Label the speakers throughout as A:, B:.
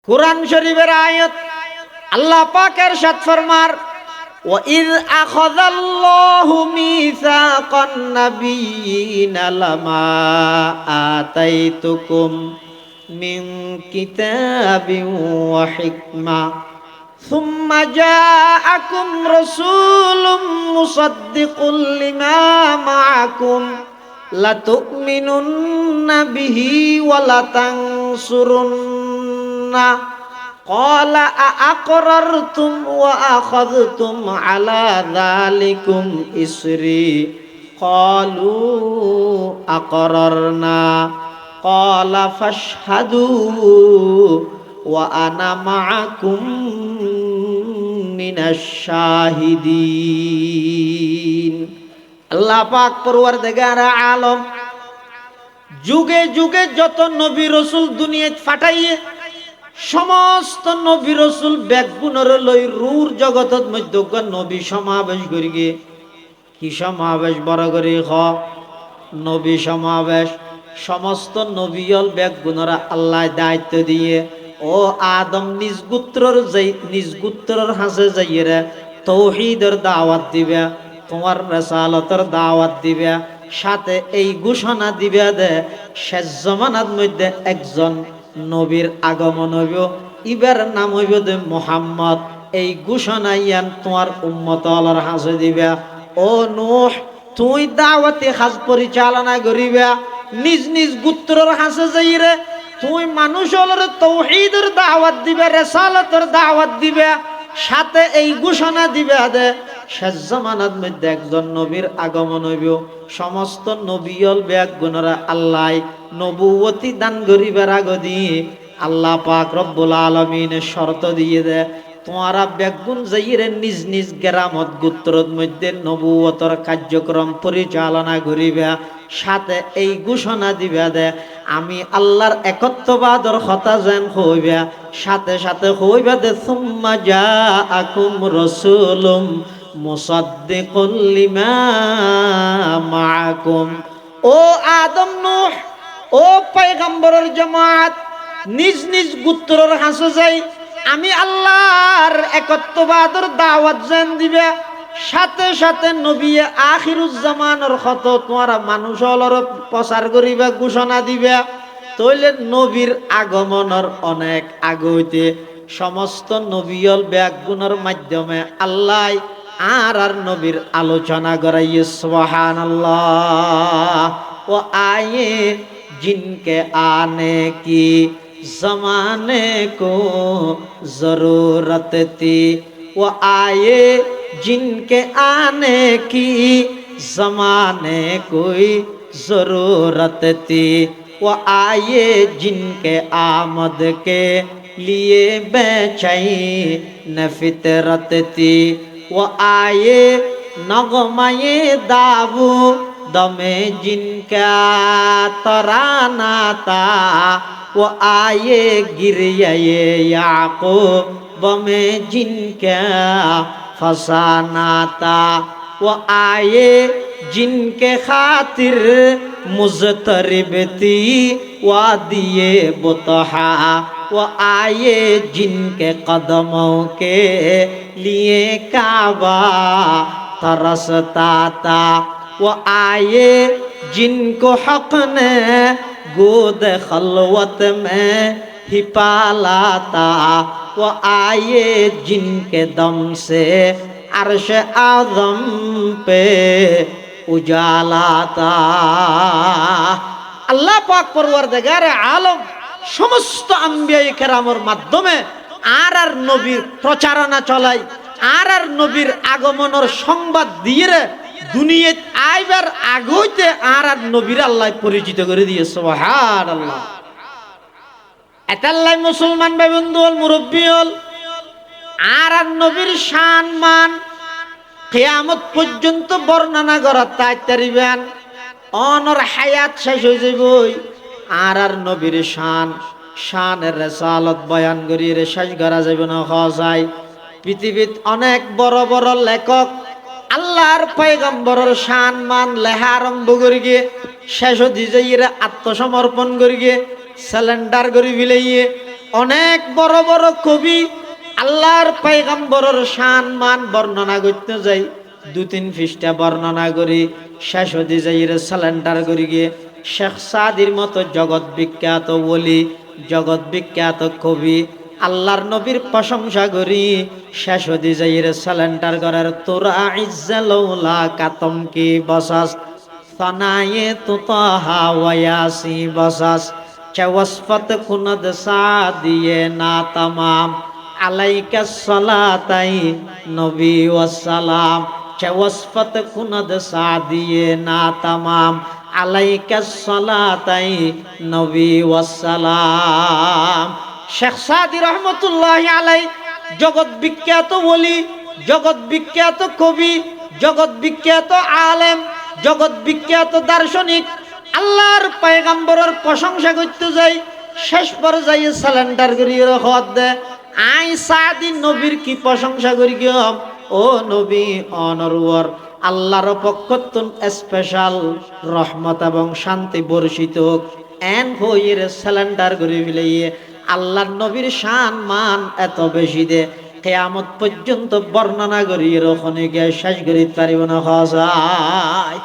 A: কুরআন শরীফের আয়াত আল্লাহ পাক ইরশাদ ফরমার ওয়া ইয আখাযাল্লাহু মিসাকান নাবিয়্যিনা লামা আতাইতুকুম মিন কিতাবিন ওয়া হিকমা সুম্মা জাআকুম রাসূলুম মুসাদ্দিকুল লিমা মাআকুম লাতু'মিনুন্না বিহি ওয়া লাতানসুরুন্না قال أأقررتم وأخذتم على ذلكم إصري قالوا أقررنا قال فاشهدوا وأنا معكم من الشاهدين আল্লাহ পাক পরওয়ারদিগার আলম যুগে যুগে যত নবী রাসূল দুনিয়াত ফাটাইয়ে সমস্ত নবী রাসূল ব্যাগুণর লই রূর জগতত মধ্যে নবী সমাবেশ করিগে কি সমাবেশ বড় করে নবী সমাবেশ সমস্ত নবীল ব্যাগুণরা আল্লাহ দায়িত্ব দিয়ে ও আদম নিজ গোত্রর হাসে যাইয়ে তৌহিদের দাওয়াত দিবে তোমার রিসালাতের দাওয়াত দিবে সাথে এই ঘোষণা দিবে দে শেষ জামানার মধ্যে একজন নবীর আগমন হইব ইবার নাম হইব যে মুহাম্মদ এই ঘোষণা ইয়ান তোমার উম্মত আল্লাহর হাসে দিবে ও নূহ তুই দাওয়াতি কাজ পরিচালনা করিবে নিজ নিজ গোত্রর হাসে যাইরে তুই মানুষ হলরে তৌহিদের দাওয়াত দিবে রিসালাতের দাওয়াত দিবে সাথে এই ঘোষণা দিবে দে শেষ জামানার মধ্যে একজন নবীর আগমন হইব সমস্ত নবীল ব্যাগুণরা আল্লাহ নবুয়তি দান করিবার আগে দিয়ে আল্লাহ পাক রব্বুল আলামিন শর্ত দিয়ে দে তোমারা ব্যাগুণ যাইরে নিজ নিজ গ্রামত গোত্রর মধ্যে নবুয়তর কার্যক্রম পরিচালনা করিবে সাথে এই ঘোষণা দিবে দে আমি আল্লাহর একত্ববাদর কথা যেন হইবে সাথে সাথে হইবে দে সুম্মা জাআকুম রাসূলুম মুসাদ্দিকুল লিমা মাআকুম ও আদম নূহ ও পয়গম্বরের জামাত নিজ নিজ গোত্রর হাসে যাই আমি আল্লাহর একত্ববাদর দাওয়াত জান দিবে সাথে সাথে নবী আখিরুজ জামানের কত তোমারা মানুষ হলর প্রচার করিবা ঘোষণা দিবে তইলে নবীর আগমনের অনেক আগতে সমস্ত নবীল ব্যাগুণের মাধ্যমে আল্লাহ আর নবীর আলোচনা করাইয়ে সুবহানাল্লাহ ও আয়ে जिनके आने की जमाने को जरूरत थी वो आए जिनके आने की जमाने कोई जरूरत थी वो आए जिनके आमद के लिए बेचैन फितरत थी वो आए नगमाए दावू दमे जिनका तराना था वो आए गिरिए याकूब में जिनका फसाना था वो आए जिनके खातिर मुज़तरिब थी वादिए बुतहा वो आए जिनके कदमों के लिए काबा तरसता था वो आए जिनको हक ने गोद खलवत में ही पाला था वो आए जिनके दम से अर्श आज़म पे उजाला था আল্লাহ পাক পরওয়ারদিগার আলম সমস্ত আম্বিয়া কেরামের মাধ্যমে আর নবীর প্রচারণা চলাই আর নবীর আগমনের সংবাদ দিয়ে দুনিয়াত আইবার আগইতে আর নবীর আল্লাহ পরিচিত করে দিয়ে সুবহানাল্লাহ এতাল্লাই মুসলমান ভাই বন্ধু হল মুরব্বী হল আর নবীর শান মান কিয়ামত পর্যন্ত বর্ণনা করা তাইতারিবেন অনর হায়াত শেষ হয়ে যাবই আর নবীর শানের রিসালাত বয়ান করিয়ে শেষ করা যাবে না হয় পৃথিবীত অনেক বড় বড় লেখক আল্লাহর পয়গম্বরের শান মান লেখা আরম্ভ করিয়ে শেষ দিজাইরা আত্মসমর্পণ করিয়ে সিলিন্ডার করি ফেলাইয়ে অনেক বড় বড় কবি আল্লাহর পয়গম্বরের শান মান বর্ণনা করতে যাই, 2-3 পৃষ্ঠা বর্ণনা করি, শেষ হতে যাই সালেন্ডার করি গিয়ে শেখ সাদির মতো জগৎ বিখ্যাত বলি, জগৎ বিখ্যাত কবি আল্লাহর নবীর প্রশংসা করি, শেষ হতে যাই সালেন্ডার করার তোরা ইজ্জালৌলা কাতম কি বসাস সনায়ে তুতাহা ওয়াসি বসাস চওয়াসফত খুনদ সাদিয়ে না তামাম আলাইকা সালাতাই নবী ওয়াসসালাম চওয়াসফত খুনদ সাদিয়ে না তামাম আলাইকা সালাতাই নবী ওয়াসসালাম। শেখ সাদি রহমতুল্লাহি আলাই জগৎ বিখ্যাত ওলি, জগৎ বিখ্যাত কবি, জগৎ বিখ্যাত আলেম, জগৎ বিখ্যাত দার্শনিক আল্লাহর পয়গম্বরের প্রশংসা করতে যাই, শেষ পর্যায়ে সালেন্ডার করিয়ে হদ দে আই সাদি নবীর কি প্রশংসা করি গিয়ম, ও নবী অনরওয়ার আল্লাহর পক্ষতুন স্পেশাল রহমত এবং শান্তি বর্ষিত এন হইয়ের সালেন্ডার করে ফেলিয়ে আল্লাহর নবীর শান মান এত বেশি দে কিয়ামত পর্যন্ত বর্ণনা করি ওখানে গিয়ে শেষ করি পারিব না যায়।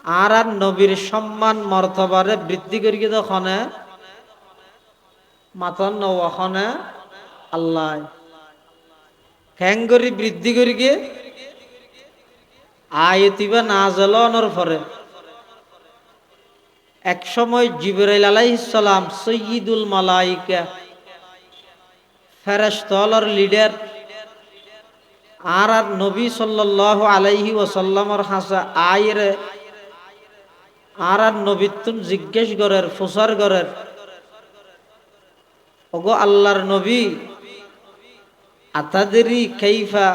A: আর আর নবীর সম্মান মর্তবারে বৃদ্ধি করি তখন মাতন নওয়াখনে আল্লাহ খ্যাঙ্গরি বৃদ্ধি করি গিয়ে আয়তিবা নাজলনের পরে এক সময় জিবরাইল আলাইহিস সালাম সাইয়্যিদুল মালায়েকা ফেরেশতার লিডার আর আর নবী সাল্লাল্লাহু আলাইহি ওয়াসাল্লামর হাসা আয়রে আর আর নবীতুন জিজ্ঞেস করের ফুসার করের, ওগো আল্লাহর নবী আতাদরি কাইফা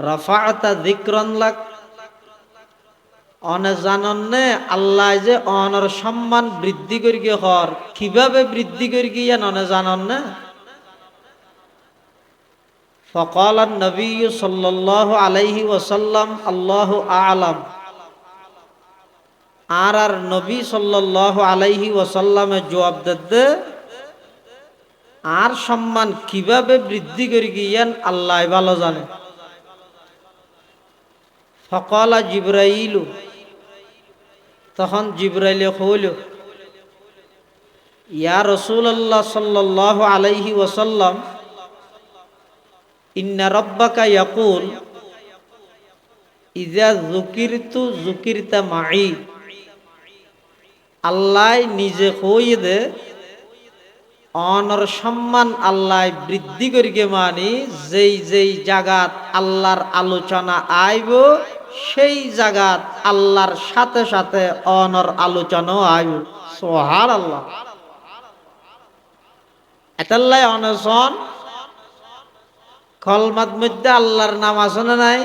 A: রাফাআতা যিকরান লাক, অনে জানন্নে আল্লাহ যে অনর সম্মান বৃদ্ধি করি গিয়ে হর কিভাবে বৃদ্ধি করি গিয়ে অনে জানন্নে। فقال النبي صلى الله عليه وسلم الله أعلم। আর নবী সাল্লাল্লাহু আলাইহি ওয়াসাল্লামে জবাব দিতে আর সম্মান কিভাবে বৃদ্ধি করি গিয়ান আল্লাহ ভালো জানে। ফকালা জিবরাইলু, তখন জিবরাইলে কইল, ইয়া রাসূলুল্লাহ সাল্লাল্লাহু আলাইহি ওয়াসাল্লাম ইন্না রাব্বাকা ইয়াকুল ইযা যুকিরতু যুকিরতা মাই। আল্লাহ নিজে কই দে অনর সম্মান আল্লাহ বৃদ্ধি করিকে মানি যেই যেই জাগাত আল্লাহর আলোচনা আইব সেই জাগাত আল্লাহর সাথে সাথে অনর আলোচনাও আইব। সুবহানাল্লাহ। এতাল্লাই অনসন কলমাত মধ্যে আল্লাহর নাম আছে না নাই?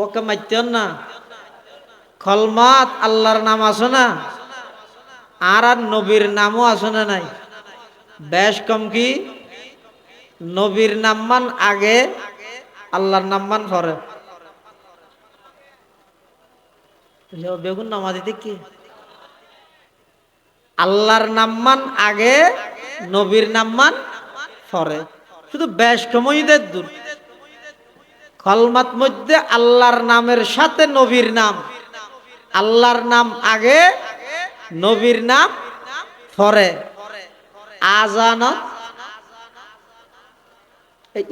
A: ওকে মাইতেন না, কলমাত আল্লাহর নাম আছে না, আর আর নবীর নামও আছে না নাই? বেশ কম কি নবীর নাম মান আগে আল্লাহর নাম মান পরে। বেগুন নামা দিতে কি আল্লাহর নাম মান আগে নবীর নাম মান পরে, শুধু বেশ কমইদের দূর। কলমাত মধ্যে আল্লাহর নামের সাথে নবীর নাম, আল্লাহর নাম আগে নবীর নাম পরে। আজানত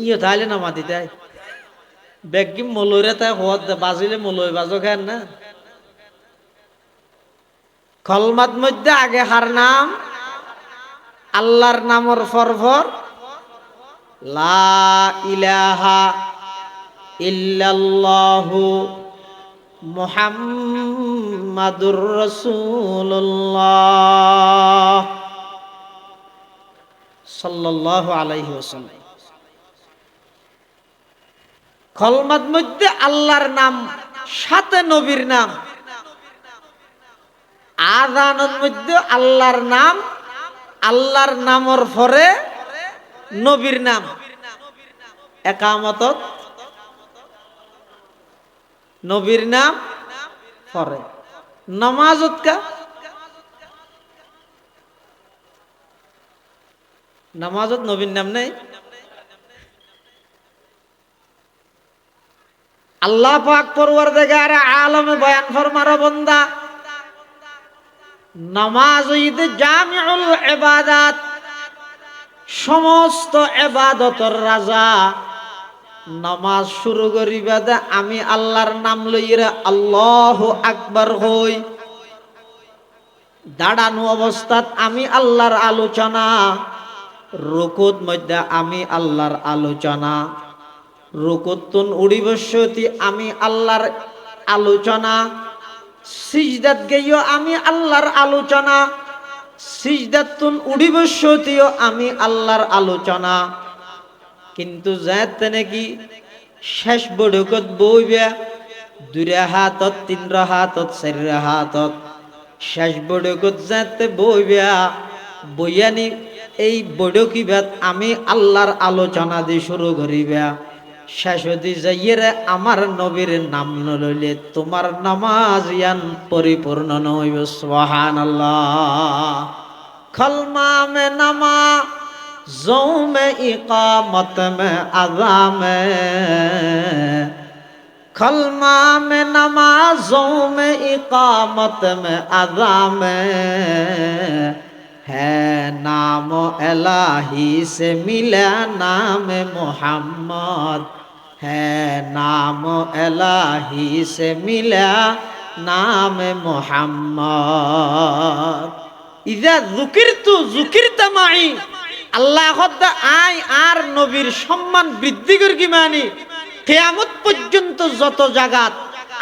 A: ইয়ে তাইলে নামা দিতে বেগি মলইরে তাই হওয়ার বাজিলে মলই বাজো খেন না। কলমাত মধ্যে আগে হার নাম আল্লাহর নামর ফরফর লা ইলাহা ইল্লাল্লাহু মুহাম্মাদুর রাসূলুল্লাহ সাল্লাল্লাহু আলাইহি ওয়াসাল্লাম। কলমাত মধ্যে আল্লাহর নাম সাথে নবীর নাম, আযানের মধ্যে আল্লাহর নাম, আল্লাহর নামর পরে নবীর নাম, একামতত নবীর নাম পরে, নামাজত কা নামাজত নবীর নাম নেই। আল্লাহ পাক পরওয়ারদিগার আলমে বয়ান ফরমার বান্দা, নামাজ ঈদে জামিউল ইবাদাত, সমস্ত ইবাদতের রাজা। নামাজ শুরু করিবা দে আমি আল্লাহর নাম লইরা আল্লাহু আকবার হই। দাঁড়ানো অবস্থাত আমি আল্লাহর আলোচনা, রুকুত মধ্যে আমি আল্লাহর আলোচনা, রুকুতুন উড়িবস্যতি আমি আল্লাহর আলোচনা, সিজদাত গেইও আমি আল্লাহর আলোচনা, সিজদাতুন উড়িবস্যতিও আমি আল্লাহর আলোচনা। কিন্তু যাতে নাকি শেষ বৈঠকত বইবা, 2 রাহাতত 3 রাহাতত 4 রাহাতত শেষ বৈঠকত যাতে বইবা, বইয়ানি এই বৈঠকিবাত আমি আল্লাহর আলোচনা দিয়ে শুরু করিবা। শেষ হতে যাইয়ে আমার নবীর নাম নলইলে তোমার নামাজ ইয়ান পরিপূর্ণ নইব। সুবহানাল্লাহ। খলমা মে নামা ज़ों में इकामत में अज़ा में, खलमा में नमाज़ों में इकामत में अज़ा में, है नाम इलाही से मिला नाम मोहम्मद, है नाम इलाही से मिला नाम मोहम्मद। इज़ा ज़ुकिरतु ज़ुकिरत माई, আল্লাহ হদ্দা আই আর নবীর সম্মান বৃদ্ধি করি মানি কিয়ামত পর্যন্ত যত জায়গাত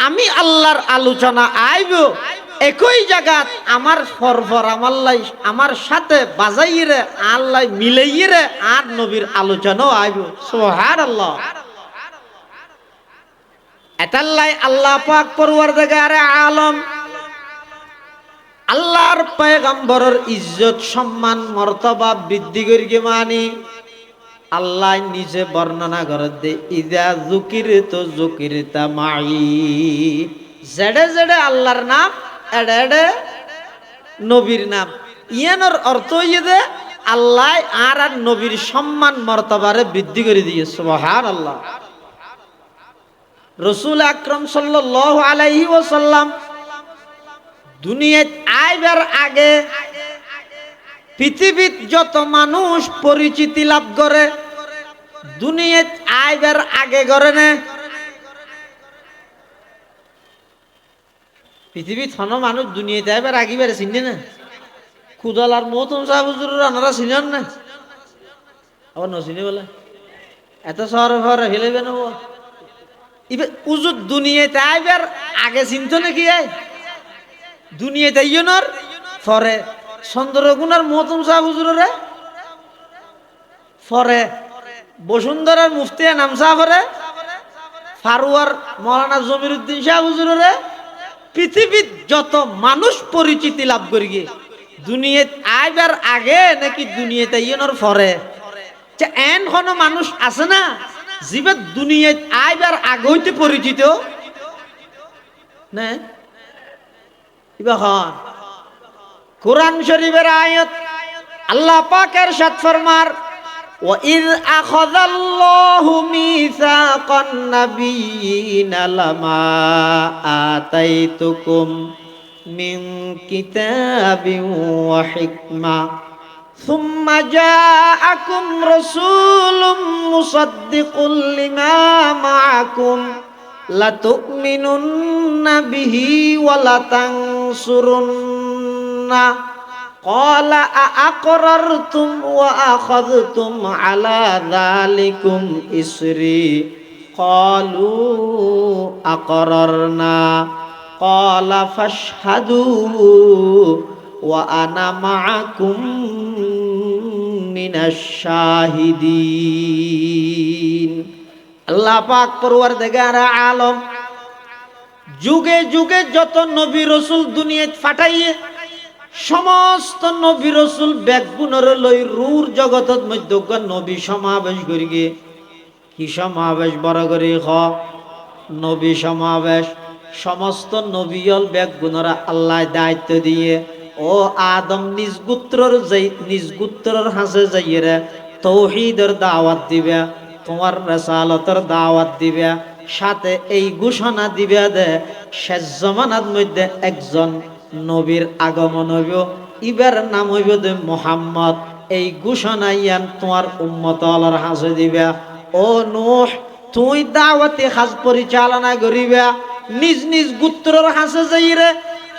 A: আমি আল্লাহর আলোচনা আইব, একই জায়গাত আমার ফরফর আমার সাথে বাজাইরে আল্লাহ মিলাইরে আর নবীর আলোচনাও আইব। সুবহানাল্লাহ। এতাল্লাই আল্লাহ পাক পরওয়ারদিগারে আলম আল্লাহর পয়গম্বরের ইজ্জত সম্মান মর্তবা বৃদ্ধি করিকে মানি আল্লাহ নিজে বর্ণনা করে দে, ইযা যুকিরতু যুকিরতা মাই, জেডে জেডে আল্লাহর নাম এডে এডে নবীর নাম। ইয়ানোর অর্থ হইয়ে দে আল্লাহ আর আর নবীর সম্মান মর্তবারে বৃদ্ধি করে দিয়ে। সুবহানাল্লাহ। রাসূল আকরাম সাল্লাল্লাহু আলাইহি ওয়াসাল্লাম দুনিয়াত আইবার আগে পৃথিবীত যত মানুষ পরিচিতি লাভ করে দুনিয়াত আইবার আগে করে না। পৃথিবীত হন মানুষ দুনিয়াতে আইবার আগে বেড়ে চিনে না। খুদালার মতন সাহেব হুজুরের আনারা চিনেন না, আবার নচিনে বলে এত শহরে শহরে ফেলেবে নেব। এবার উজুর দুনিয়াতে আইবার আগে চিনত নাকি আয় দুনিয়াতে ইয়নর ফরে চন্দ্রগুণার মহতম সাহেব হুজুরে ফরে বসুন্ধরার মুফতি নাম সাহেবরে ফারুয়ার মৌলানা জমিরুদ্দিন সাহেব হুজুরে পৃথিবীর যত মানুষ পরিচিতি লাভ করি গিয়ে দুনিয়াত আইবার আগে নাকি দুনিয়াতে ইয়নর ফরে। এন কোন মানুষ আছে না জীবের দুনিয়াত আইবার আগে হইতে পরিচিত না। কুরআন শরীফের আয়াত আল্লাহ পাক ইরশাদ ফরমার, ওয়া ইয আখাযাল্লাহু মিসাকান নাবিয়িনা লামা আতাইতুকুম মিন কিতাবিন ওয়া হিকমা সুম্মা জাআকুম রাসূলুম মুসাদ্দিকুল লিমা মাআকুম লাতুমিনুন্না বিহি ওয়া লাতানসুরুন্না ক্বালা আআকরারতুম ওয়া আখাযতুম আলা যালিকুম ইসরি ক্বালু আকরারনা ক্বালা ফাশহাদু ওয়া আনা মাআকুম মিনাশ শাহিদিন। আল্লাহ পাক পরওয়ারদিগার আলম যুগে যুগে যত নবী রাসূল দুনিয়াত ফাটাইয়ে সমস্ত নবী রাসূল ব্যাগগুণর লই রূর জগতত মধ্যক নবী সমাবেশ করি গে। কি সমাবেশ বড় করে নবী সমাবেশ। সমস্ত নবীল ব্যাগগুণরা আল্লাহ দায়িত্ব দিয়ে ও আদম নিজ গোত্রর হাসে যাইয়ে তৌহিদের দাওয়াত দিবে, তোমার রিসালাতের দাওয়াত দিবে, সাথে এই ঘোষণা দিবে দে শেষ জামানার মধ্যে একজন নবীর আগমন হইব, ইবার নাম হইব দে মুহাম্মদ। এই ঘোষণা ইয়ান তোমার উম্মত আলার হাসে দিবে। ও নূহ, তুই দাওয়াতে কাজ পরিচালনা করিবা, নিজ নিজ গোত্রর হাসে যাইরে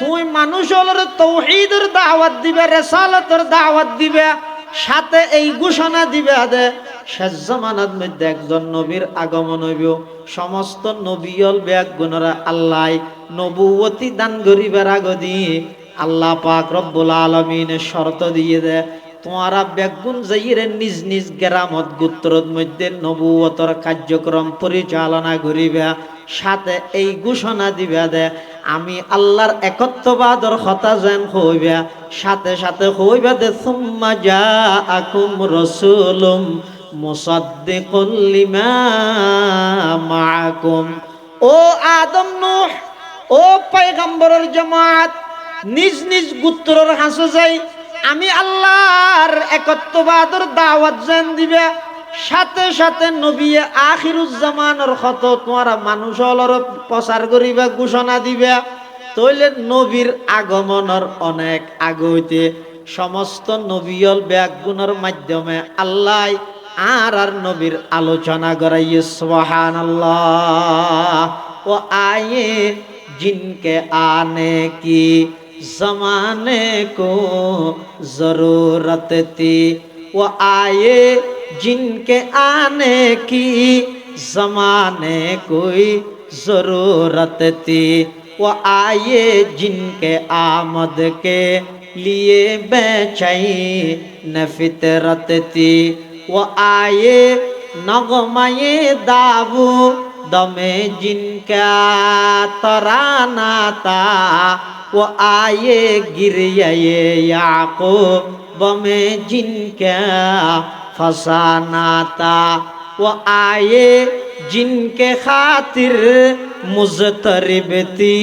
A: তুই মানুষ হলর তৌহিদের দাওয়াত দিবে, রিসালাতের দাওয়াত দিবে, সাথে এই ঘোষণা দিবে দে শেষ জামানার মধ্যে একজন নবীর আগমন হইব। সমস্ত নবীল ব্যাগুণরা আল্লাহ নবুয়তি দান করিবার আগদি আল্লাহ পাক রব্বুল আলামিন শর্ত দিয়ে দে, তোমারা ব্যাগুণ যাইরে নিজ নিজ গ্রামত গোত্রর মধ্যে নবুয়তর কার্যক্রম পরিচালনা করিবা, সাথে এই ঘোষণা দিবা দে আমি আল্লাহর একত্ববাদর কথা যেন হইবা, সাথে সাথে হইবা দে সুম্মা জাআকুম রাসূলুম মুসাদ্দিকুল লিমা মাআকুম। ও আদম নূহ, ও পয়গম্বরের জামাত, নিজ নিজ গোত্রর হাসে যাই আমি আল্লাহর একত্ববাদর দাওয়াত যেন দিবা, সাথে সাথে নবী আখিরুজ্জামানের কত তোমারা মানুষ হলর প্রচার করিবা, ঘোষণা দিবা। তইলে নবীর আগমনের অনেক আগে হইতে সমস্ত নবীল ব্যাগুণের মাধ্যমে আল্লাহ আর নবীর আলোচনা করাইয়ে সুবহানাল্লাহ। ও আয়ে জিনকে আনে কি जमाने को जरूरत थी, वो आए जिनके आने की जमाने कोई जरूरत थी, वो आए जिनके आमद के लिए बेचैन फितरत थी, वो आए नगमाए दाबू दमे जिनका तराना था, वो आए गिरिए याकूब में जिनका फसाना था, वो आए जिनके खातिर मुज़तरिब थी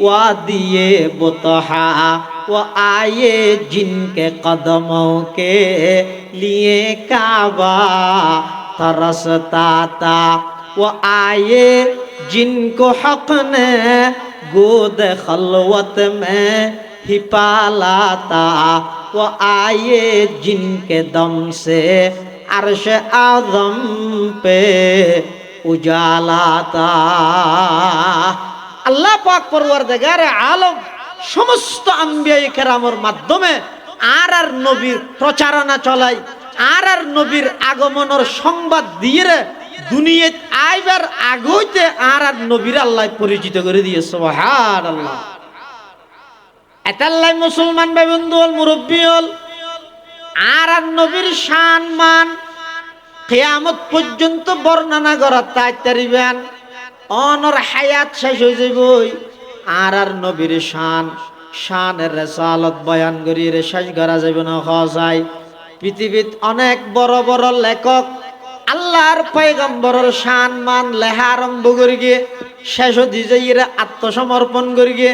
A: वादिये बुतहा, वो आए जिनके कदमों के लिए काबा तरसता था, वो आए जिनको हक ने गोद खलवत में ही पाला था, वो आए जिनके दम से अर्श आज़म पे उजाला था। আল্লাহ পাক পরওয়ারদিগারে আলম সমস্ত আম্বিয়া কেরামের মাধ্যমে আর নবীর প্রচারণা চলাই, আর নবীর আগমনের সংবাদ দিয়ে দুনিয়াত আইবার আগইতে আর নবীর আল্লাহ পরিচিত করে দিয়ে সুবহানাল্লাহ। এতাল্লাই মুসলমান ভাই বন্ধু হল মুরব্বী হল আর নবীর শান মান কিয়ামত পর্যন্ত বর্ণনা করা তাইতারিবেন, অনর হায়াত শেষ হয়ে যাবই আর নবীর শানের রিসালাত বয়ান করি রে শেষ করা যাবে না। হয় পৃথিবীত অনেক বড় বড় লেখক আল্লাহর পয়গম্বরের শান মান লেখা আরম্ভ করি গিয়ে শেষ দিজাইরা আত্মসমর্পণ করি গিয়ে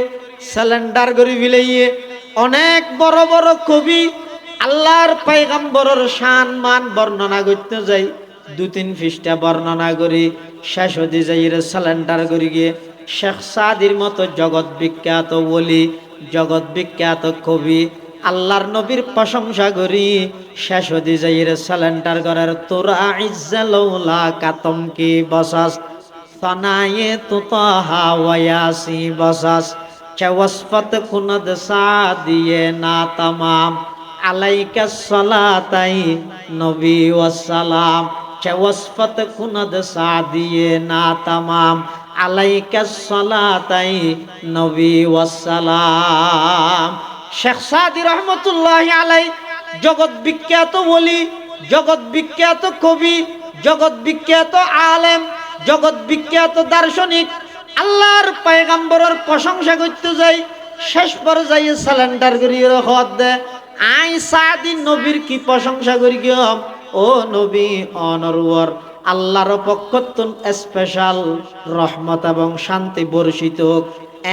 A: সিলিন্ডার করি ফিলাইয়ে অনেক বড় বড় কবি আল্লাহর পয়গম্বরের শান মান বর্ণনা করতে যাই, 2-3 পৃষ্ঠা বর্ণনা করি শেষ দিজাইরা সিলিন্ডার করি গিয়ে শেখ সাদির মতো জগৎ বিখ্যাত ওলি, জগৎ বিখ্যাত কবি আল্লাহর নবীর প্রশংসা করি শেষ হতে যাইরে সিলিন্ডার করার তোরা ইজ্জালৌলা কাতম কি বসাস সনায়ে তুতাহা ওয়াসি বসাস চওয়াসফত কুনদ সাদিয়ে না তামাম আলাইকা সালাতাই নবী ওয়াসসালাম, চওয়াসফত কুনদ সাদিয়ে না তামাম আলাইকা সালাতাই নবী ওয়াসসালাম। শেখ সাদি রহমতুল্লাহ আলাই জগৎ বিখ্যাত ওলি, জগৎ বিখ্যাত কবি, জগৎ বিখ্যাত আলেম, জগৎ বিখ্যাত দার্শনিক আল্লাহর পয়গম্বরের প্রশংসা করতে যাই শেষ পর্যায়ে সিলিন্ডার করিয়ে হদ দে আই সাদি নবীর কি প্রশংসা করি গিয়ম। ও নবী অনরওয়ার আল্লাহর পক্ষতুন স্পেশাল রহমত এবং শান্তি বর্ষিত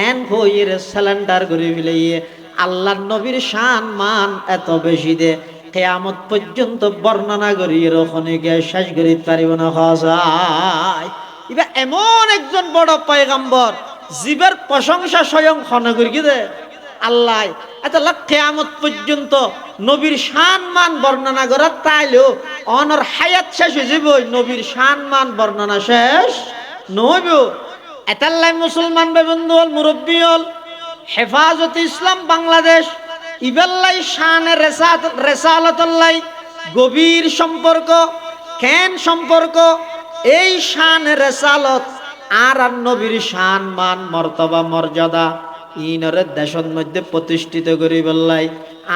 A: এন হইরে সিলিন্ডার করে ফেলিয়ে আল্লাহর নবীর শান মান এত বেশি দে কিয়ামত পর্যন্ত বর্ণনা করি এরকম গিয়ে শেষ করিতে পারিব না যায়। ইবা এমন একজন বড় পয়গম্বর জীবের প্রশংসা স্বয়ং খনগর গিয়ে আল্লাহ এত কিয়ামত পর্যন্ত নবীর শান মান বর্ণনা করা তাইলেও অনর হায়াত শেষ হয়ে যাব নবীর শান মান বর্ণনা শেষ নইব। এতাল্লাই মুসলমান বন্ধু হল মুরব্বী হল হেফাজতে ইসলাম বাংলাদেশ ইবেল্লাই শানে রেসালতল্লাই গভীর সম্পর্ক কেন সম্পর্ক এই শানে রেসালত আর নবীর শান মান মর্তবা মর্যাদা ইনরে দেশের মধ্যে প্রতিষ্ঠিত করি বললাই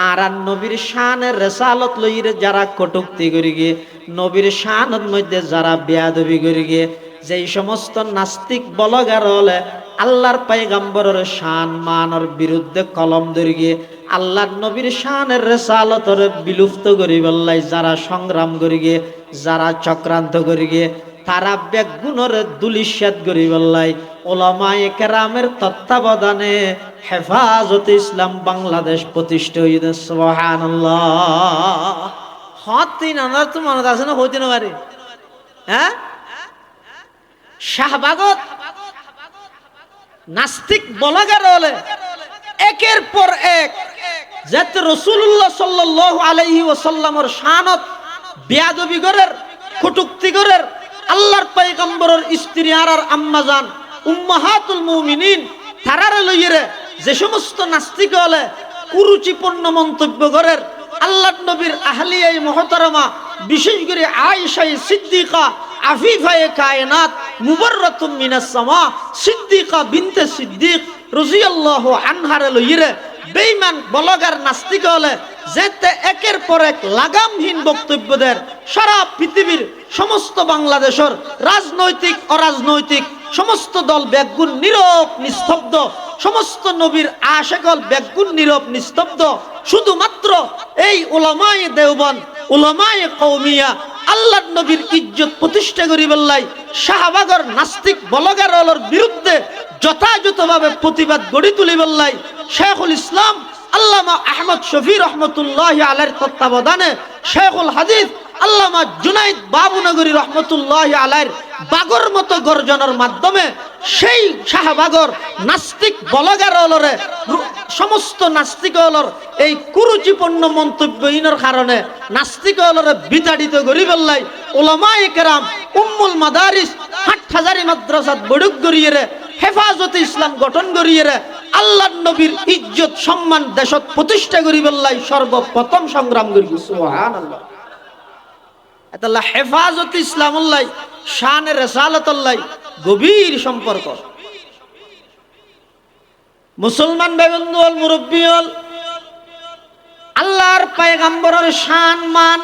A: আর নবীর শানের রেসালত লইরে যারা কটুক্তি করি গিয়ে নবীর শানের মধ্যে যারা বেয়াদবি করি গিয়ে যেই সমস্ত নাস্তিক বলগার হলে আল্লাহর পয়গম্বরের শান মানের বিরুদ্ধে কলম ধরে গিয়ে আল্লাহর নবীর শানের রেসালতরে বিলুপ্ত করি বললাই যারা সংগ্রাম করি গিয়ে যারা চক্রান্ত করি গিয়ে তারা বেগুনের দুলিশ্বাদ করি বললাই ওলামায়ে কেরামের তত্ত্বাবধানে হেফাজতে ইসলাম বাংলাদেশ প্রতিষ্ঠা হইছে। সুবহানাল্লাহ। হতিন আনার তো মনে আছে না হইতে না পারে হ্যাঁ শাহবাগত নাস্তিক বলাগার হলে একের পর এক যাতে রাসূলুল্লাহ সাল্লাল্লাহু আলাইহি ওয়াসাল্লামের শানত বেয়াদবি করার কটূক্তি করার আল্লাহর পয়গম্বরের স্ত্রী আর আম্মাজান উম্মাহাতুল মুমিনিন তারারে লইরে যে সমস্ত নাস্তিক হলে কুরুচিপূর্ণ মন্তব্য করার আল্লাহর নবীর আহলিয়ায়ে মুহতারামা বিশেষ করে আয়েশা সিদ্দিকা আফিফায়ে কায়নাত মুবাররাতুম মিনাস সামা সিদ্দিকা বিনতে সিদ্দিক রাদিয়াল্লাহু আনহারে লইরে বেঈমান বলগার নাস্তিক হলে যেতে একের পর এক লাগামহীন বক্তব্য দেয় সারা পৃথিবীর সমস্ত বাংলাদেশের রাজনৈতিক অরাজনৈতিক সমস্ত দল বেগুন নীরব নিস্তব্ধ সমস্ত নবীর আশেকল বেগুন নীরব নিস্তব্ধ শুধুমাত্র এই উলামায়ে দেওবন্দ উলামায়ে কওমিয়া আল্লাহর নবীর ইজ্জত প্রতিষ্ঠা করি বললাই শাহবাগর নাস্তিক বলগারর বিরুদ্ধে যথাযথভাবে প্রতিবাদ গড়ি তুলি বললাই শেখুল ইসলাম আল্লামা আহমদ শফি রহমতুল্লাহি আলাইহির তত্ত্বাবধানে শেখুল হাদিস আল্লামা জুনাইদ বাবুনগরী রহমতুল্লাহি আলাইহির বাগর মতো গর্জনের মাধ্যমে সেই শাহবাগর নাস্তিক বলগারলরে সমস্ত নাস্তিকলর এই কুরুচিপূর্ণ মন্তব্যহীনের কারণে নাস্তিকলরে বিতাড়িত করি বললাই উলামায়ে কেরাম উম্মুল মাদারিস হাটহাজারি মাদ্রাসাত বড়ুক গড়িয়ে হেফাজতে ইসলাম গঠন করিয়ে আল্লাহর নবীর ইজ্জত সম্মান দেশত প্রতিষ্ঠা করি বললাই সর্বপ্রথম সংগ্রাম করি। সুবহানাল্লাহ। এতাল্লাহ হেফাজতে ইসলামুল্লাহ শানে রেসালাতুল্লাহ গভীর সম্পর্ক। মুসলমান বেবন্ধু হল মুরব্বী হল আল্লাহর পয়গম্বরের শান মান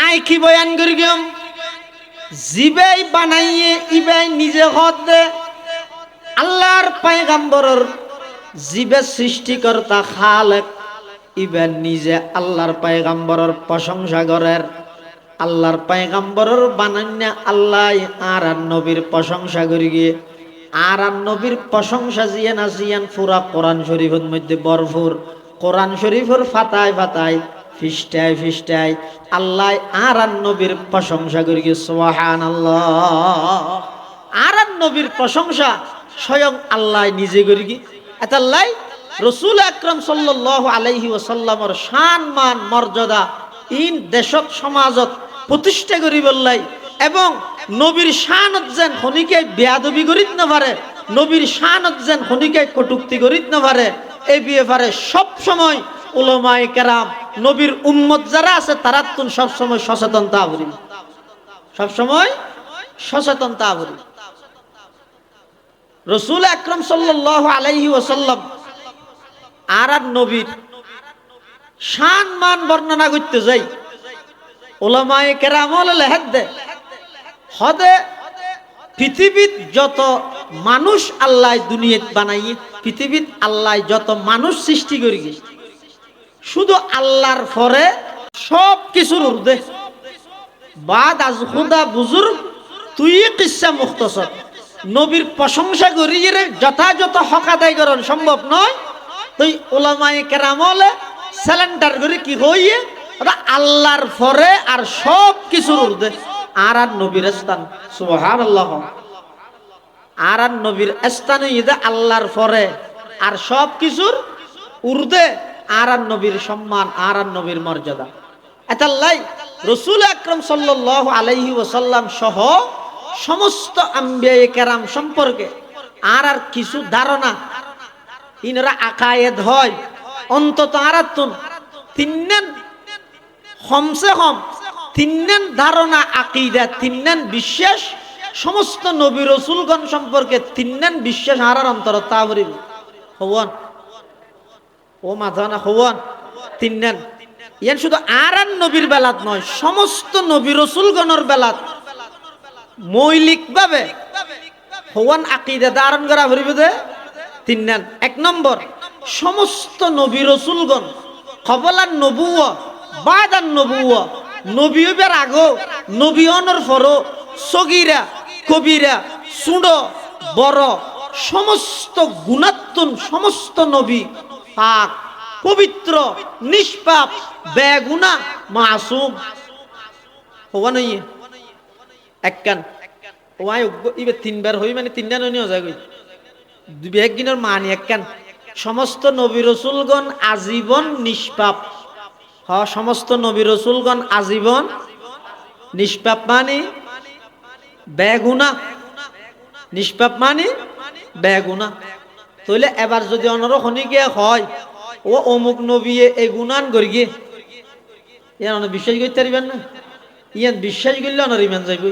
A: আয় কি বয়ান করি গেম জিবাই বানাইয়ে ইবাই নিজে হদ দে আল্লাহর পয়গম্বরের জিবে সৃষ্টিকর্তা খালেক ইবেন নিজে আল্লাহর পয়গম্বরের প্রশংসা করের আল্লাহর পয়গম্বরের বানান্যা আল্লাহ আর নবীর প্রশংসা করি গিয়ে আর নবীর প্রশংসা জিয়ান আসিয়ান পুরা কোরআন শরীফের মধ্যে ভরপুর কোরআন শরীফের ফাতায় ফাতায় ফিস্টায় ফিস্টায় আল্লাহ আর নবীর প্রশংসা করি গিয়ে সুবহানাল্লাহ। আর নবীর প্রশংসা স্বয়ং আল্লাহ নিজে করি গিয়ে এতাল্লাই রসুল আকরাম সাল্লাল্লাহু আলাইহি ওয়াসাল্লামের শান মান মর্যাদা ইন দেশত সমাজত প্রতিষ্ঠা করি বললাই এবং নবীর শানত যেন খনিকে বেয়াদবি করিত না পারে নবীর শানত যেন খনিকে কটুক্তি করিত না পারে এই ব্যাপারে সব সময় উলামায়ে কেরাম নবীর উম্মত যারা আছে তারা তুন সব সময় সচেতনতা আবরি সব সময় সচেতনতা আবরি। রসুল আকরাম সাল্লাল্লাহু আলাইহি ওয়াসাল্লাম আর নবীর শান মান বর্ণনা করতে যাই উলামায়ে কেরাম লেখেন দে হদে পৃথিবীত যত মানুষ আল্লাহ দুনিয়াত বানাই পৃথিবীত আল্লাহ যত মানুষ সৃষ্টি করি শুধু আল্লাহর পরে সব কিছুর ঊর্ধ্বে বাদ আজ খুদা বুজুর্গ তুই কিসসা মুখতসর নবীর প্রশংসা করি যথাযথ হক আদায় করা সম্ভব নয় তো ওলামায়ে কেরাম হলে সিলিন্ডার করে কি হইয়ে ওরা আল্লাহর পরে আর সব কিছুর ঊর্ধ্বে আর নবীর স্থান সুবহানাল্লাহ আর নবীর স্থানে ইদে আল্লাহর পরে আর সব কিছুর ঊর্ধ্বে আর নবীর সম্মান আর নবীর মর্যাদা এতাল্লাই রাসূল আকরাম সাল্লাল্লাহু আলাইহি ওয়াসাল্লাম সহ সমস্ত আম্বিয়ায়ে কেরাম সম্পর্কে আর কিছু ধারণা ইনরা আকায়েদ হয় অন্তত আরাতুন তিননেন কমসে কম তিননেন ধারণা আকীদা তিননেন বিশ্বাস সমস্ত নবী রাসূলগণ সম্পর্কে তিননেন বিশ্বাস আর অন্তর তাবরিব হওয়ান ও মাথানা হওয়ান তিননেন ইয়ান শুধু আর নবীর বেলাত নয় সমস্ত নবী রাসূলগণের বেলাত মৌলিকভাবে হওয়ান আকীদা ধারণ করা হরিবে তিননেন এক নম্বর সমস্ত নবী রাসূলগণ কবলান নবুওয়া বাদান নবুওয়া নবী হইবার আগো নবী হওয়ার পরও সগীরা কবিরা ছোট বড় সমস্ত গুণাত্মন সমস্ত নবী পাক পবিত্র নিষ্পাপ বেগুনা মাসুম হওয়া নই একখান ওয়াই ইবে তিনবার হই মানে তিনটা ননিও যায় কই দুই একদিনের মানি একখান সমস্ত নবী রাসূলগণ আজীবন নিষ্পাপ সমস্ত নবী রাসূলগণ আজীবন নিষ্পাপ মানে বেগুনা নিষ্পাপ মানে বেগুনা তাহলে এবার যদি অনর খনিকে হয় ও অমুক নবী এই গুণান করি গিয়ে ইয়ান বিশ্বাস করতে পারবেন না ইয়ান বিশ্বাস করলে অনর ইমান যাইব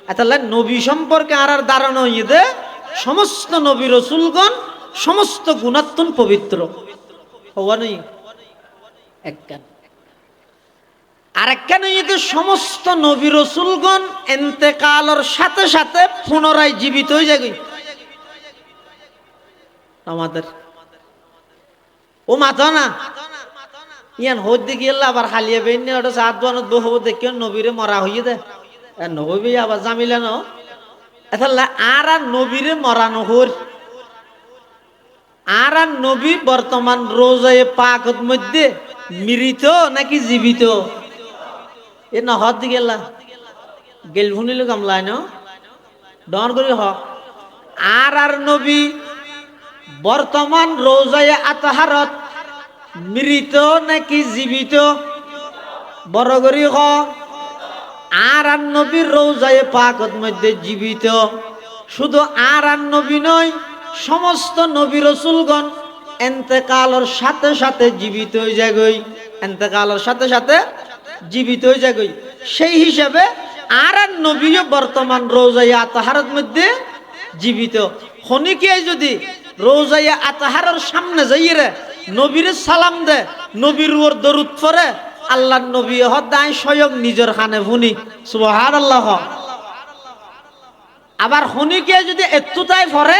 A: এতাল্লা নবী সম্পর্কে আর ধারণা হইয়ে সমস্ত নবী রাসূলগণ সমস্ত গুণাত্মন পবিত্র হওয়া নই একখান আরেকখান হইয়ে সমস্ত নবী রাসূলগণ ইন্তেকালের সাথে সাথে পুনরায় জীবিত হয়ে যায় আমাদের ও মাথা না ইয়ান হদ দেখি আবার হালিয়ে বেন ওটা সাত বানত বহু দেখি নবীরে মরা হইয়ে দে নবী আবার জামিলা ন এতাল্লা আর নবীরে মরানো হর আর নবী বর্তমান রোজায়ে পাকত মধ্যে মৃত নাকি জীবিত এ নহত দি গেলা গেল ভুনিল গামলাই ন ডন করি হ আর নবী বর্তমান রোজায়ে আতহারত মৃত নাকি জীবিত বড় করি হ আর নবীর রোজায়ে পাকত মধ্যে জীবিত শুধু আর নবী নয় সমস্ত নবী রাসূলগণ ইন্তেকালের সাথে সাথে জীবিত হয়ে যায় গই ইন্তেকালের সাথে সাথে জীবিত হয়ে যায় গই সেই হিসাবে আর নবীও বর্তমান রোজায়ে আতহারের মধ্যে জীবিত খনিকে যদি রোজায়ে আতহারের সামনে যাইরে নবীর সালাম দে নবীর ওর দরুদ পড়ে আল্লাহর নবী হদায় স্বয়ং নিজের খানে ভুনি সুবহানাল্লাহ আবার খনিকে যদি এত্তুতাই পড়ে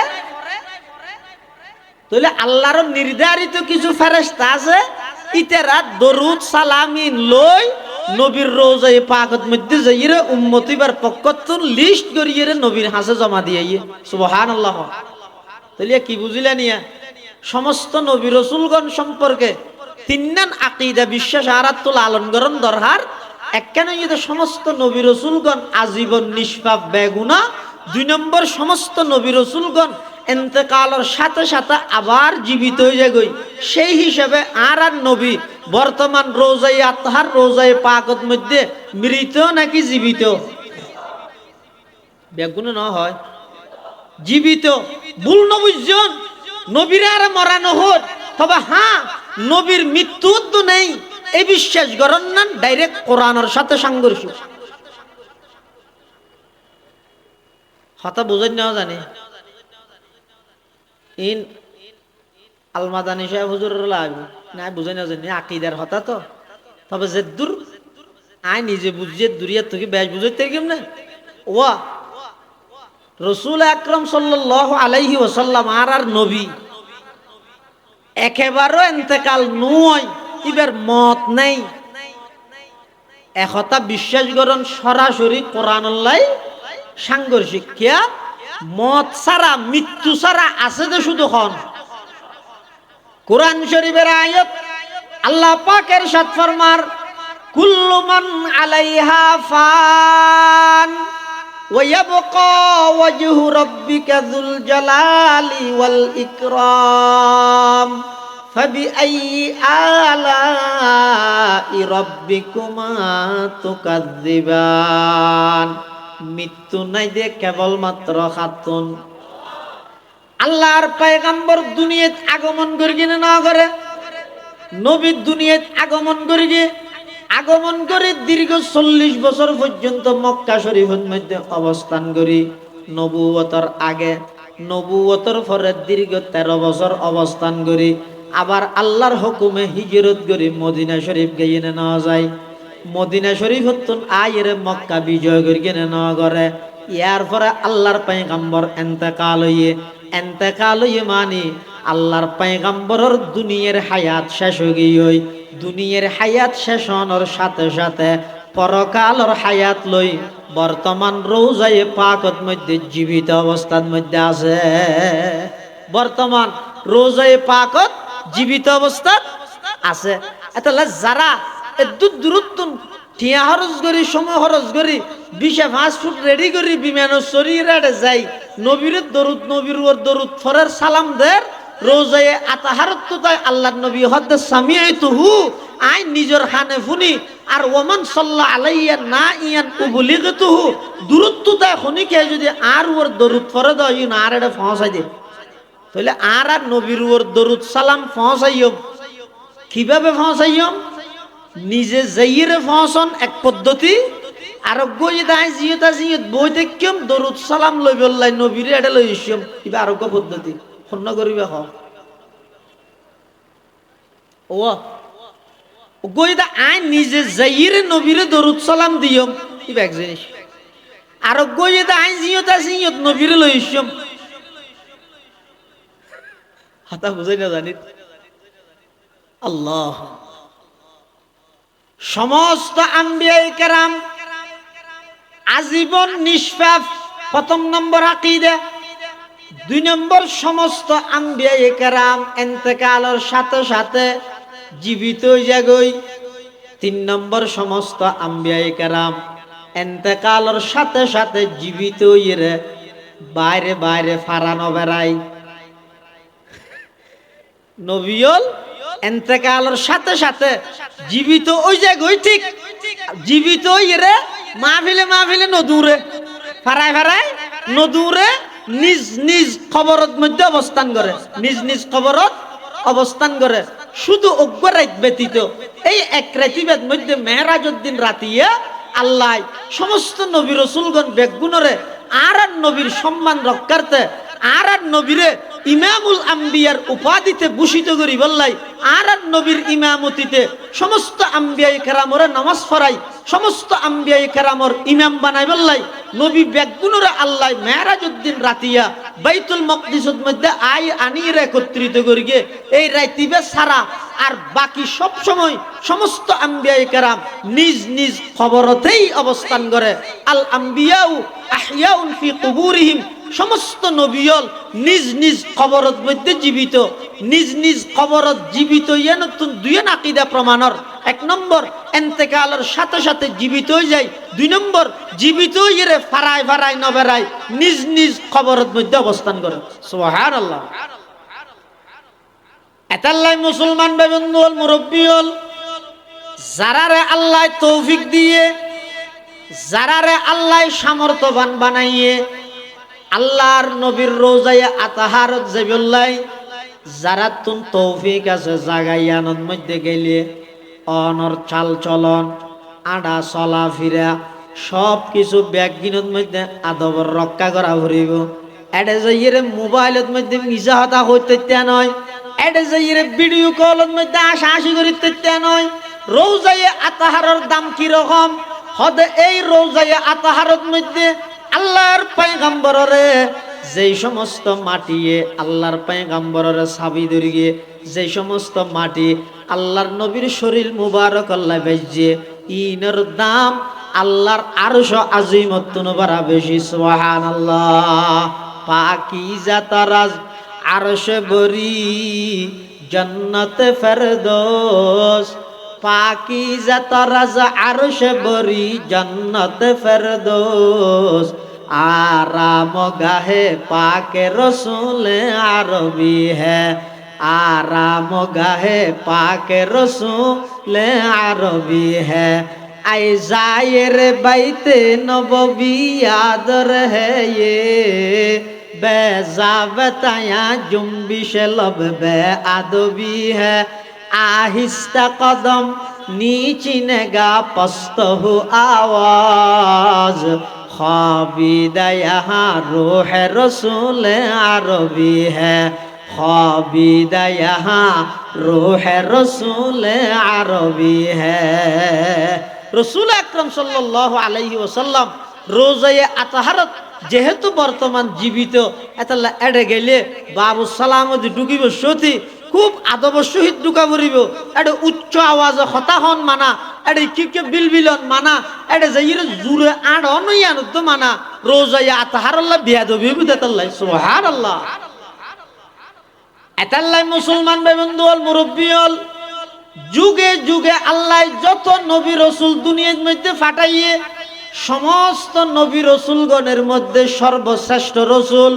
A: তাহলে আল্লাহর নির্ধারিত কিছু ফেরেশতা আছে ইতেরা দরুদ সালামিন লই নবীর রোজায়ে পাকত মধ্যে যাইরে উম্মতিবার পক্ষতুন লিস্ট করিয়ে নবীর হাসে জমা দিয়ে সুবহানাল্লাহ তাহলে কি বুঝিলেন ইয়া সমস্ত নবী রাসূলগণ সম্পর্কে তিননান আকীদা বিশ্বাস আরাতুল আলন গরম দরহার একখানে যদি সমস্ত নবী রাসূলগণ আজীবন নিষ্পাপ বেগুনা দুই নম্বর সমস্ত নবী রাসূলগণ ইন্তেকালের সাথে সাথে আবার জীবিত হয়ে যায় সেই হিসাবে আর নবী বর্তমান রোজায়ে আতহার রোজায়ে পাকত মধ্যে মৃত নাকি জীবিত বেগুনা না হয় জীবিত ভুল নবুজন নবীরা আর মরানো হত তবে হ্যাঁ নবীর মৃত্যু তো নেই এই বিশ্বাস করেন না ডাইরেক্ট কোরআনের সাথে সংঘর্ষ কথা বুঝেন না জানি ইন আলমাদানি সাহেব হুজুরের লাগবে না বুঝেন না জানি আকীদার কথা তো তবে যে দূর আই নিজে বুঝিয়ে দুরিয়া থেকে বেশ বুঝাইতে কেমনে ওয়া রাসূল আকরাম সাল্লাল্লাহু আলাইহি ওয়াসাল্লাম আর নবী একেবারে ইন্তেকাল নয় ইবার মত নাই একথা বিশ্বাস করেন সরাসরি কোরআনুল্লাহ সাংঘর্ষিক কিয়া মত ছাড়া মৃত্যু ছাড়া আছে যে শুধু হন কোরআন শরীফের আয়াত আল্লাহ পাক ইরশাদ ফরমার কুল্লু মান আলাইহা ফান ওয়া ইয়াবকা ওয়াজহু রাব্বিকা যুল জালালি ওয়াল ইকরাম ফাবিআইয়ি আলাই রাব্বিকুমা তুকাজ্জিবান। মৃত্যু নাই দে কেবলমাত্র খাতুন। আল্লাহর পয়গম্বর দুনিয়াত আগমন করি না করে, নবী দুনিয়াত আগমন করে দীর্ঘ 40 বছর পর্যন্ত মক্কা শরীফের মধ্যে অবস্থান করি। নবুয়তের আগে, নবুয়তের পরে দীর্ঘ 13 বছর অবস্থান করি। আবার আল্লাহর হুকুমে হিজরত করি মদিনা শরীফ গিয়ে নেওয়া যায়। মদিনা শরীফ হতুন আয়ের মক্কা বিজয় করি কিনে নেওয়া করে। ইয়ার পরে আল্লাহর পয়গম্বর এন্তেকাল হইয়ে মানি আল্লাহর পয়গম্বরের দুনিয়ার হায়াত শেষ হয়ে গই। দুনিয়ার হায়াত শেষ হওয়ার সাথে সাথে পরকালের হায়াত লই বর্তমান রওজায়ে পাকত মধ্যে জীবিত অবস্থার মধ্যে আছে। বর্তমান রওজায়ে পাকত জীবিত অবস্থা আছে। এতলা যারা দূরত্ব ঠিয়া খরচ করি, সময় খরচ করি, 25 ফুট রেডি করি বিমানের শরীরে যাই, নবীর দরুদ, নবীর দরুদ ফরের সালাম দের রোজায়ে আতাহারত তো তাই আল্লাহর নবী হদ্দে সামিয়াতুহু আই নিজের খানে ফুনি আর ওমান সাল্লা আলাইয়া না ইয়ান উবলিগতুহু দূরত্ব তাই খনিকে যদি আর ওর দরুদ ফরে দাও ইন আর এটা পৌঁছাই দে, তাহলে আর নবীর ওর দরুদ সালাম পৌঁছাইম। কিভাবে পৌঁছাইম? নিজে যাইরে পৌঁছন এক পদ্ধতি, আর জিয়ত বইতে কেম দরুদ সালাম লই বললাই নবীরে এটা লই ইসম কিবা আরোগ্য পদ্ধতি শূন্য করিবে হ ও গইদা আই নিজে যাইরে নবীরে দরুদ সালাম দিয়ম কিবা এক জিনিস, আর গইদা আই জিয়ত নবীরে লই ইসম হাতা বুঝাই না জানি। আল্লাহ সমস্ত আম্বিয়ায়ে কেরাম আজীবন নিষ্পাপ, প্রথম নম্বর আকীদা। 2 নম্বর সমস্ত আম্বিয়ায়ে কেরাম ইন্তেকালের সাথে সাথে জীবিত হয়ে গই। 3 নম্বর সমস্ত আম্বিয়ায়ে কেরাম ইন্তেকালের সাথে সাথে জীবিত হয়ে বাইরে বাইরে ফারানো বেড়াই। নবীল ইন্তেকালের সাথে সাথে জীবিত ওই জায়গায় ঠিক জীবিত ইরে মাহফিলে নদূরে ফারায় নদূরে নিজ নিজ খবরত মধ্যে অবস্থান করে, নিজ নিজ খবরত অবস্থান করে। শুধু অজ্ঞ রাত ব্যতীত এই এক রাতিবেদ মধ্যে মেহরাজের দিন রাতিয়া আল্লাহ সমস্ত নবী রসুলগণ বেগুনরে আর নবীর সম্মান রক্ষার্থে আর নবীরে ইমামুল আম্বিয়ার উপাধিতে ভূষিত করি বললাই, আর নবীর ইমামতিতে সমস্ত আম্বিয়ায়ে কেরামরে নামাজ পড়াই, সমস্ত আম্বিয়ায়ে কেরামর ইমাম বানাই বললাই। নবী বেগুনরে আল্লাহ মেহরাজউদ্দিন রাতিয়া বাইতুল মকদিসের মধ্যে আনিয়ে একত্রিত করি গে এই রাতিবে সারা আর বাকি সব সময় সমস্ত আম্বিয়ায়ে কেরাম নিজ নিজ খবরতেই অবস্থান করে। আল আম্বিয়াউ আহইয়াউন ফি কুবুরিহিম, সমস্ত নবীল নিজ নিজ খবরত মধ্যে জীবিত, নিজ নিজ খবরত জীবিত ইয়ে নতুন 2 আকীদা প্রমাণর। 1 নম্বর ইন্তেকালের সাথে সাথে জীবিত হয়ে যায়, 2 নম্বর জীবিত ইয়ে ফারায় নবেরায় নিজ নিজ খবরত মধ্যে অবস্থান করে। সুবহানাল্লাহ। এতাল্লাই মুসলমান বেবন্ধুল মুরব্বিয়ল যারারে আল্লাহ তৌফিক দিয়ে, যারারে আল্লাহ সামর্থ্যবান বানাইয়ে আল্লাহর নবীর রোজায়ে আতাহারত যাইবল্লাই, যারা তুন তৌফিক আছে জাগাইয়ানোর মধ্যে গেলে অনর চাল চলন আডা চলা ফিরা সব কিছু ব্যাগিনের মধ্যে আদবর রক্ষা করা ভরিব। এডে যাইরে মোবাইলের মধ্যে ইজাহতা হইতে নয়, এডে যাইরে ভিডিও কলের মধ্যে হাসি করিতে নয়। রোজায়ে আতাহারের দাম কি রকম হদে? এই রোজায়ে আতাহারের মধ্যে আল্লাহর পয়গম্বররে যেই সমস্ত মাটিয়ে আল্লাহর পয়গম্বররে সাবি দরিয়ে, যেই সমস্ত মাটি আল্লাহর নবীর শরীর মুবারক আল্লাহ বেজে ইনের দাম আল্লাহর আরশ আজিমতুন বারা বেশি। সুবহানাল্লাহ। পাকিজা তারাজ আরশে বরি जन्नत फिरदौस पाकीज़ा तराज अर्श बरी जन्नत फिरदौस आराम गाहे पाके रसूल अरबी है आराम गाहे पाके रसूल अरबी है आए जायर बैते नबवी आदर है ये बेजा बताया जुम्बिश लब बे आदबी है आहिस्ता कदम नीचिनेगा पस्त हो आवाज ख्वाबीदा यहाँ रूह रसूल अरबी है ख्वाबीदा यहाँ रूह रसूल अरबी है रसूल আকরাম সাল্লাল্লাহু আলাইহি ওয়াসাল্লাম রোজায়ে আতাহারত যেহেতু বর্তমান জীবিত এতলা এড়ে গেলে বাবু সালামতি ঢুকিব সতী খুব আদব সহিত ঢুকা পড়িব এটা উচ্চ আওয়াজে হতাহন মানা এটা কিকে বিলবিলন মানা এটা যাইরে জুরে আড় নইয়ান তো মানা রোজায়ে আতাহারাল্লাহ বিয়াদবি বিদাতাল্লাহ সুবহানাল্লাহ এতাল্লাহ মুসলমান ভাই বন্ধু আল মুরব্বিয়ল যুগে যুগে আল্লাহ যত নবী রাসূল দুনিয়ার মধ্যে পাঠাইয়ে সমস্ত নবী রাসূলগণের মধ্যে সর্বশ্রেষ্ঠ রাসূল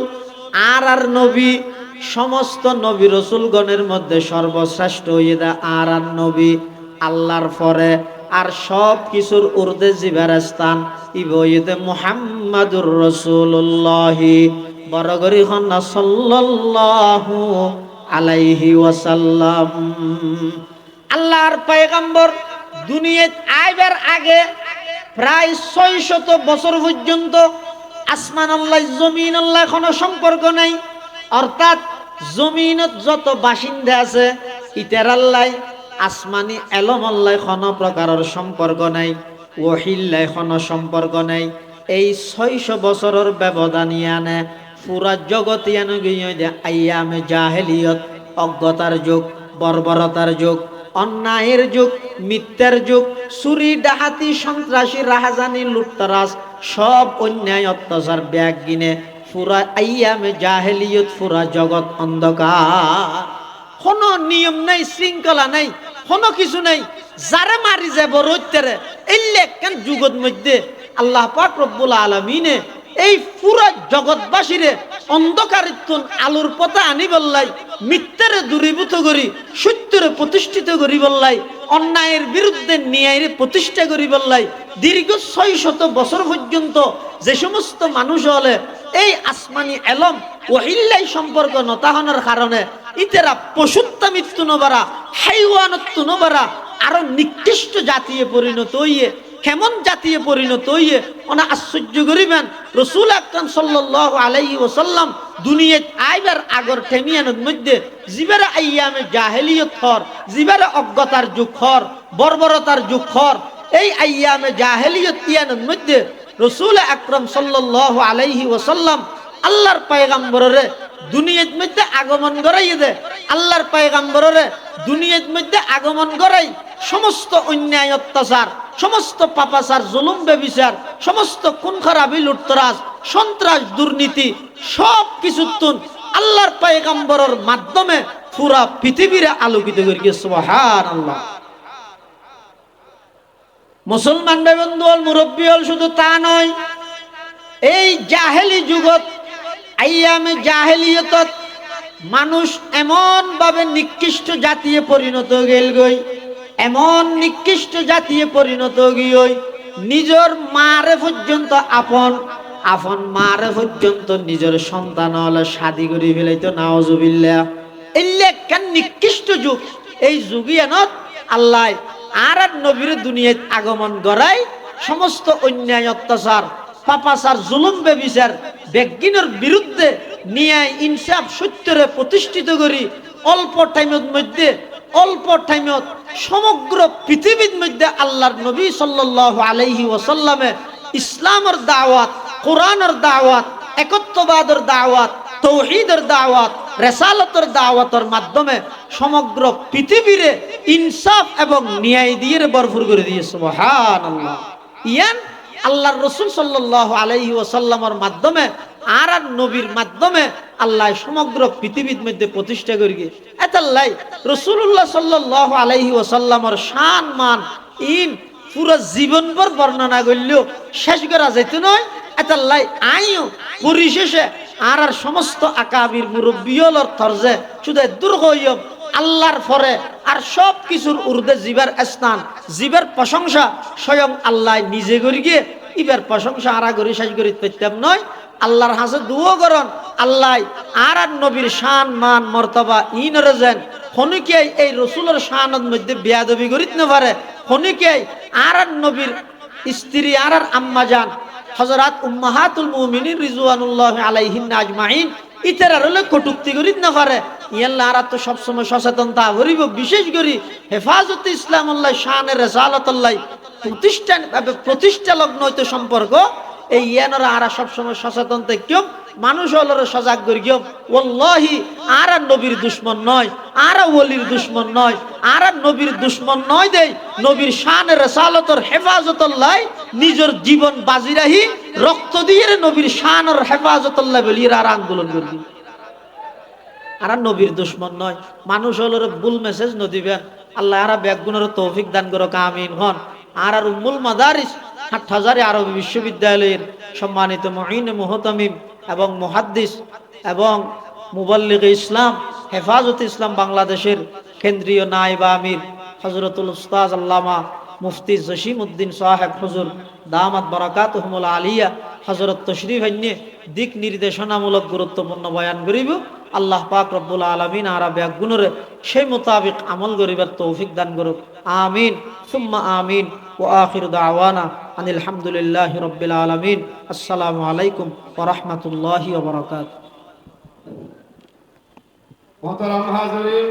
A: আর নবী সমস্ত নবী রাসূলগণের মধ্যে সর্বশ্রেষ্ঠ ইদা আর নবী আল্লাহর পরে আর সব কিছুর ঊর্ধ্বে জিবার স্থান ইবইতে মুহাম্মাদুর রাসূলুল্লাহ বরগরি হন্না সাল্লাল্লাহু আলাইহি ওয়াসাল্লাম আল্লাহর পয়গম্বর দুনিয়াত আইবার আগে প্রায় 600 বছর পর্যন্ত আসমান আল্লাহ জমিন আল্লাহ কোনো সম্পর্ক নাই অর্থাৎ জমিনত যত বাসিন্দা আছে ইতার আল্লাহ আসমানি এলম আল্লাহ কোনো প্রকারের সম্পর্ক নাই ওহিল্লাহ কোনো সম্পর্ক নাই এই 600 বছরের ব্যবধান আনে পুরা জগতিয়ান গিয়ে আইয়ামে জাহেলিয়ত অজ্ঞতার যুগ বর্বরতার যুগ অন্যায়ের যুগ মিথ্যার যুগ চুরি ডাহাতি সন্ত্রাসী রাহাজানি লুটতরাজ সব অন্যায় অত্যাচার ব্যাগ গিনে পুরা আইয়ামে জাহেলিয়ত পুরা জগৎ অন্ধকার কোনো নিয়ম নাই শৃঙ্খলা নাই কোনো কিছু নাই যারে মারি যাব রইতেরে এলে কেন যুগত মধ্যে আল্লাহ পাক রব্বুল আলামিনে এই পুরা জগৎবাসীরে অন্ধকারিত্বন আলোর পথে আনি বললাই মিথ্যারে দূরীভূত করি সত্যরে প্রতিষ্ঠিত করি বললাই অন্যায়ের বিরুদ্ধে ন্যায়ের প্রতিষ্ঠা করি বললাই দীর্ঘ 600 বছর পর্যন্ত যে সমস্ত মানুষ হলে এই আসমানি এলম ওহিল্লাই সম্পর্ক নতাহনের কারণে ইতেরা পশুত্ব মৃত্যু নবারা হাইওয়ানত্ব নবারা আরো নিকৃষ্ট জাতীয় পরিণত হইয়ে কেমন জাতীয় পরিণত হইয়ে ওনা আশ্চর্য করিবেন রাসূল আকরাম সাল্লাল্লাহু আলাইহি ওয়াসাল্লাম দুনিয়াত আইবার আগর টেমিয়ানের মধ্যে জিবারে আইয়ামে জাহেলিয়ত হর জিবারে অজ্ঞতার যুগ হর বর্বরতার যুগ হর এই আইয়ামে জাহেলিয়ত ইয়ানের মধ্যে রাসূল আকরাম সাল্লাল্লাহু আলাইহি ওয়াসাল্লাম আল্লাহর পয়গম্বররে দুনিয়ার মধ্যে আগমন করাই দে আল্লাহর পয়গম্বররে দুনিয়ার মধ্যে আগমন করাই সমস্ত অন্যায় অত্যাচার সমস্ত পাপাচার জুলুম বেবিচার সমস্ত খুন খারাপি লুটতরাজ সন্ত্রাস দুর্নীতি সব কিছু তুন আল্লাহর পয়গম্বরের মাধ্যমে পুরা পৃথিবীরে আলোকিত করে গিয়ে সুবহানাল্লাহ মুসলমান ভাই বন্ধু মুরব্বী হল শুধু তা নয় এই জাহেলি যুগত আইয়ামে জাহেলিয়তত মানুষ এমন ভাবে নিকৃষ্ট জাতীয় পরিণত গেল গই এমন নিকৃষ্ট জাতীয় পরিণত গিয়ে নিজের মারে পর্যন্ত আপন আপন মারে পর্যন্ত নিজের সন্তান হলে শাদি করে ফেলাইতো নাউজুবিল্লাহ এলে কেন নিকৃষ্ট যুগ এই যুগিয়ানত আল্লাহ আর নবীর দুনিয়াত আগমন করাই সমস্ত অন্যায় অত্যাচার পাপাচার জুলুম বেবিচার বেজ্ঞানের বিরুদ্ধে ন্যায় ইনসাফ সত্যরে প্রতিষ্ঠিত করি অল্প টাইমের মধ্যে অল্প টাইমত সমগ্র পৃথিবীর মধ্যে আল্লাহর নবী সাল্লাল্লাহু আলাইহি ওয়াসাল্লামে ইসলামের দাওয়াত কোরআনের দাওয়াত একত্ববাদের দাওয়াত তৌহিদের দাওয়াত রিসালাতের দাওয়াতের মাধ্যমে সমগ্র পৃথিবীরে ইনসাফ এবং ন্যায় দিয়ে ভরপুর করে দিয়ে সুবহানাল্লাহ ইয়ান আল্লাহর রাসূল সাল্লাল্লাহু আলাইহি ওয়াসাল্লামের মাধ্যমে আর নবীর মাধ্যমে আল্লাহ সমগ্র পৃথিবীর মধ্যে প্রতিষ্ঠা করি এতাল্লাই রাসূলুল্লাহ সাল্লাল্লাহু আলাইহি ওয়াসাল্লামের শান মান ইন পুরো জীবনভর বর্ণনা করলেও শেষ করা যেত নয় এতাল্লাই আইও পরিশেষে আর সমস্ত আকাবির মুরব্বিয়লর তরজে শুধু দুর্গয়ম আল্লাহর পরে আর সব কিছুর ঊর্ধ্বে জীবের স্থান জীবের প্রশংসা স্বয়ং আল্লাহ নিজে করি গিয়ে ইবার প্রশংসা আরা করি শেষ করি পেতাম নয় আল্লাহর হাসে দুও করন আল্লাহ আর নবীর শান মান মর্তবা ইনরে যেন হনিকে এই রসুলের শানের মধ্যে বেয়াদবি করিত না পারে হনিকে আর নবীর স্ত্রী আর আম্মা যান হযরত উম্মাহাতুল মুমিনিন রিজওয়ানুল্লাহ আলাইহিন্না আজমাইন ইতারা হলে কটুক্তি করিত না পারে ইয়াল্লাহ আর তো সবসময় সচেতন তা করিব বিশেষ করে হেফাজত ইসলামুল্লাহ শানের রেসালাতুল্লাহ প্রতিষ্ঠা লগ্ন হইতে সম্পর্ক এই ইয়ানরা আর সবসময় সচেতন থেকেও মানুষ হলরে সজাগ করি গিয়ে ওয়াল্লাহি আর নবীর দুশ্মন নয় আর ওলির দুশ্মন নয় আর নবীর দুশ্মন নয় দেই নবীর শানের রেসালতর হেফাজতুল্লাহ নিজের জীবন বাজি রাহি রক্ত দিয়ে নবীর শানের হেফাজতুল্লাহ বলিয়ে আর আন্দোলন করবি আর নবীর দুশ্মন নয় মানুষ হলরে ভুল মেসেজ নদিবেন আল্লাহ আর ব্যাগুনের তৌফিক দান করো আমিন হন আর উম্মুল মাদারিস হাটহাজারী আরবি বিশ্ববিদ্যালয়ের সম্মানিত মুঈন মুহতামিম এবং মুহাদ্দিস এবং মুবাল্লিগ ইসলাম হেফাজত ইসলাম বাংলাদেশের কেন্দ্রীয় নায়েব আমির হযরতুল উস্তাজ আল্লামা মুফতি জসিমউদ্দিন সাহেব হুজুর দামাত বারাকাতুহুমুল আলিয়া হযরত তশরিফ আইনে দিক নির্দেশনামূলক গুরুত্বপূর্ণ বয়ান করিব আল্লাহ পাক রব্বুল আলামিন আর ব্যাগুনরে সেই মোতাবেক আমল করিবার তৌফিক দান করুক আমিন সুম্মা আমিন ওয়া আখিরু দাওয়ানা আনিল হামদুলিল্লাহি রাব্বিল আলামিন আসসালামু আলাইকুম ওয়া রাহমাতুল্লাহি ওয়া বারাকাতুহু
B: মোহতারাম হাজরিন